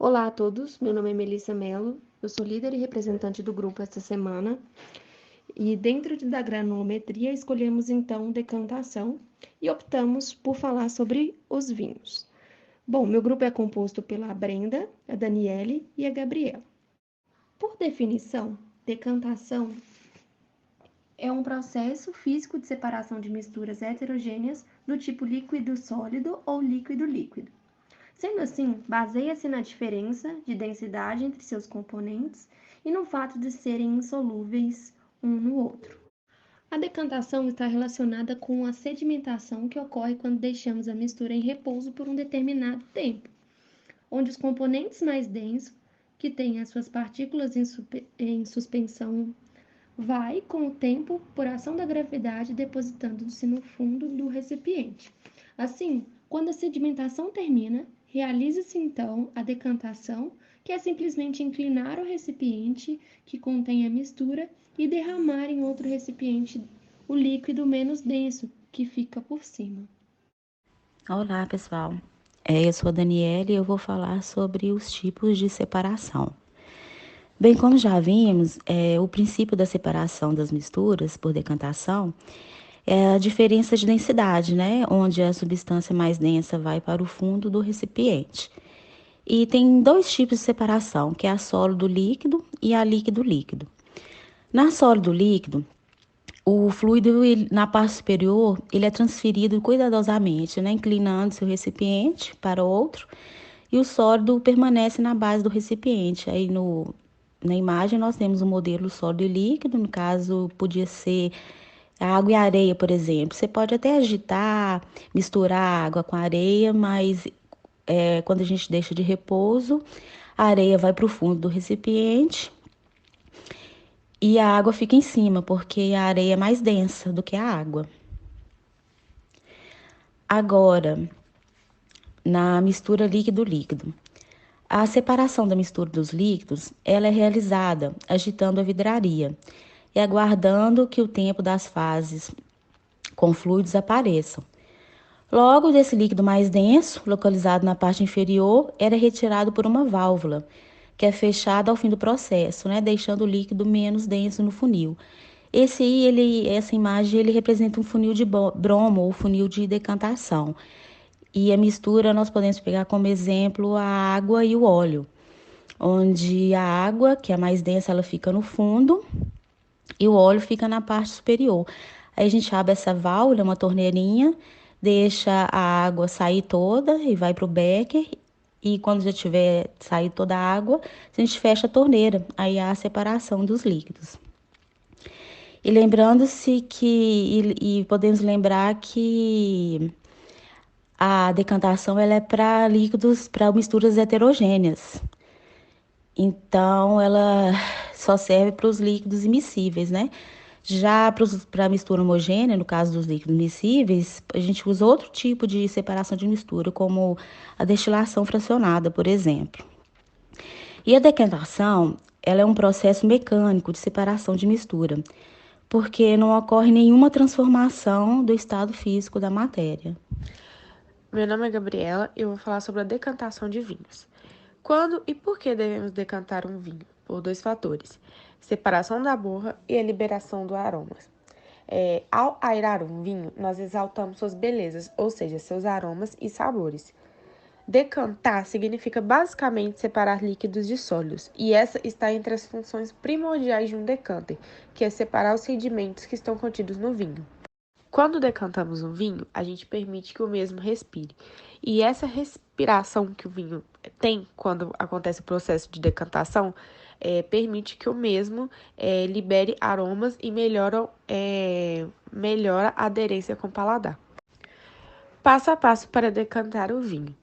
Olá a todos, meu nome é Melissa Mello, eu sou líder e representante do grupo esta semana e dentro da granulometria escolhemos então decantação e optamos por falar sobre os vinhos. Bom, meu grupo é composto pela Brenda, a Daniele e a Gabriela. Por definição, decantação é um processo físico de separação de misturas heterogêneas do tipo líquido-sólido ou líquido-líquido. Sendo assim, baseia-se na diferença de densidade entre seus componentes e no fato de serem insolúveis um no outro. A decantação está relacionada com a sedimentação que ocorre quando deixamos a mistura em repouso por um determinado tempo, onde os componentes mais densos, que têm as suas partículas em suspensão, vai, com o tempo, por ação da gravidade, depositando-se no fundo do recipiente. Assim, quando a sedimentação termina, realiza-se então a decantação, que é simplesmente inclinar o recipiente que contém a mistura e derramar em outro recipiente o líquido menos denso, que fica por cima. Olá, pessoal. Eu sou a Daniela e eu vou falar sobre os tipos de separação. Bem, como já vimos, o princípio da separação das misturas por decantação é a diferença de densidade, né? Onde a substância mais densa vai para o fundo do recipiente. E tem dois tipos de separação, que é a sólido líquido e a líquido líquido. Na sólido líquido, o fluido, na parte superior, ele é transferido cuidadosamente, né, inclinando-se o recipiente para outro, e o sólido permanece na base do recipiente. Aí na imagem nós temos o modelo sólido e líquido, no caso podia ser água e areia, por exemplo. Você pode até agitar, misturar água com areia, mas quando a gente deixa de repouso, a areia vai para o fundo do recipiente e a água fica em cima, porque a areia é mais densa do que a água. Agora, na mistura líquido-líquido. A separação da mistura dos líquidos, ela é realizada agitando a vidraria e aguardando que o tempo das fases com fluidos apareçam. Logo, desse líquido mais denso, localizado na parte inferior, era retirado por uma válvula, que é fechada ao fim do processo, né, deixando o líquido menos denso no funil. Essa imagem, ele representa um funil de bromo ou funil de decantação. E a mistura nós podemos pegar como exemplo a água e o óleo, onde a água, que é a mais densa, ela fica no fundo e o óleo fica na parte superior. Aí a gente abre essa válvula, uma torneirinha, deixa a água sair toda e vai para o becker. E quando já tiver saído toda a água, a gente fecha a torneira. Aí há a separação dos líquidos. E lembrando-se e podemos lembrar que a decantação ela é para líquidos, para misturas heterogêneas. Então, ela só serve para os líquidos immiscíveis, né? Já para a mistura homogênea, no caso dos líquidos miscíveis, a gente usa outro tipo de separação de mistura, como a destilação fracionada, por exemplo. E a decantação, ela é um processo mecânico de separação de mistura, porque não ocorre nenhuma transformação do estado físico da matéria. Meu nome é Gabriela e eu vou falar sobre a decantação de vinhos. Quando e por que devemos decantar um vinho? Por dois fatores: separação da borra e a liberação do aromas. Ao aerar um vinho, nós exaltamos suas belezas, ou seja, seus aromas e sabores. Decantar significa basicamente separar líquidos de sólidos, e essa está entre as funções primordiais de um decanter, que é separar os sedimentos que estão contidos no vinho. Quando decantamos um vinho, a gente permite que o mesmo respire. E essa respiração que o vinho tem quando acontece o processo de decantação permite que o mesmo libere aromas e melhora a aderência com o paladar. Passo a passo para decantar o vinho.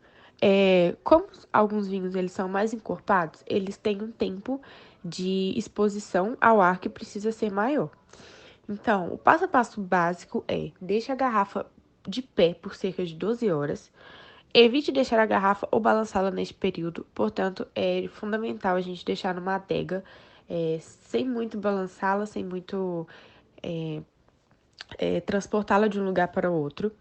Como alguns vinhos eles são mais encorpados, eles têm um tempo de exposição ao ar que precisa ser maior. Então, o passo a passo básico é: deixe a garrafa de pé por cerca de 12 horas. Evite deixar a garrafa ou balançá-la neste período, portanto, é fundamental a gente deixar numa adega, sem muito balançá-la, sem muito transportá-la de um lugar para o outro.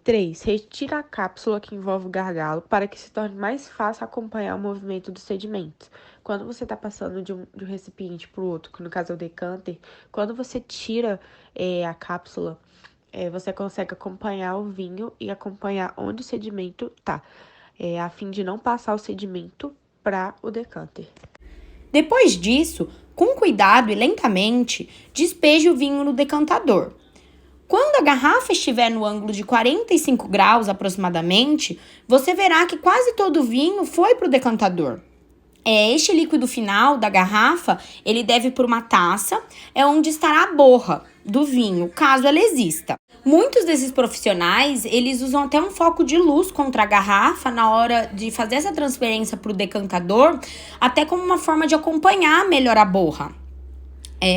3. Retira a cápsula que envolve o gargalo para que se torne mais fácil acompanhar o movimento dos sedimentos. Quando você está passando de um recipiente para o outro, que no caso é o decanter, quando você tira a cápsula, você consegue acompanhar o vinho e acompanhar onde o sedimento está, a fim de não passar o sedimento para o decanter. Depois disso, com cuidado e lentamente, despeje o vinho no decantador. Quando a garrafa estiver no ângulo de 45 graus aproximadamente, você verá que quase todo o vinho foi para o decantador. Este líquido final da garrafa, ele deve ir para uma taça, onde estará a borra do vinho, caso ela exista. Muitos desses profissionais, eles usam até um foco de luz contra a garrafa na hora de fazer essa transferência para o decantador, até como uma forma de acompanhar melhor a borra.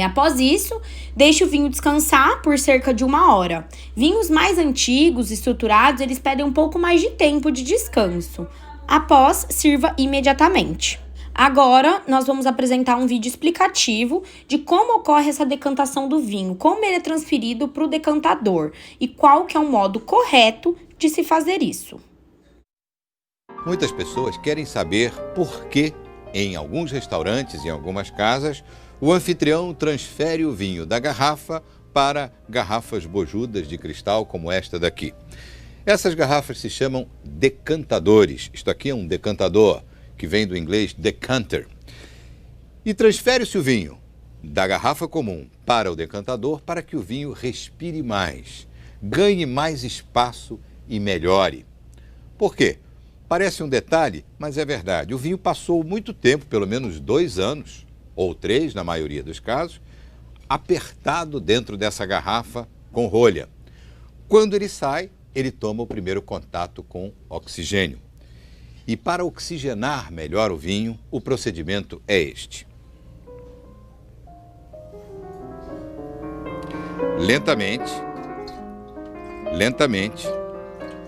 Após isso, deixe o vinho descansar por cerca de 1 hora. Vinhos mais antigos, estruturados, eles pedem um pouco mais de tempo de descanso. Após, sirva imediatamente. Agora, nós vamos apresentar um vídeo explicativo de como ocorre essa decantação do vinho, como ele é transferido para o decantador e qual que é o modo correto de se fazer isso. Muitas pessoas querem saber por que, em alguns restaurantes e em algumas casas, o anfitrião transfere o vinho da garrafa para garrafas bojudas de cristal como esta daqui. Essas garrafas se chamam decantadores. Isto aqui é um decantador, que vem do inglês decanter. E transfere-se o vinho da garrafa comum para o decantador para que o vinho respire mais, ganhe mais espaço e melhore. Por quê? Parece um detalhe, mas é verdade. O vinho passou muito tempo, pelo menos 2 anos, ou 3 na maioria dos casos, apertado dentro dessa garrafa com rolha. Quando ele sai, ele toma o primeiro contato com oxigênio. E para oxigenar melhor o vinho, o procedimento é este. Lentamente,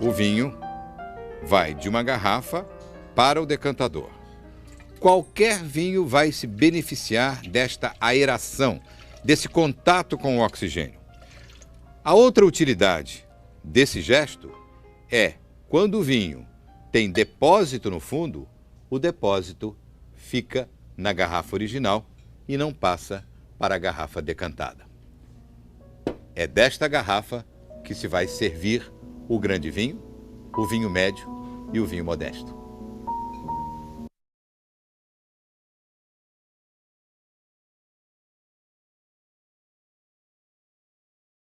o vinho vai de uma garrafa para o decantador. Qualquer vinho vai se beneficiar desta aeração, desse contato com o oxigênio. A outra utilidade desse gesto é, quando o vinho tem depósito no fundo, o depósito fica na garrafa original e não passa para a garrafa decantada. É desta garrafa que se vai servir o grande vinho, o vinho médio e o vinho modesto.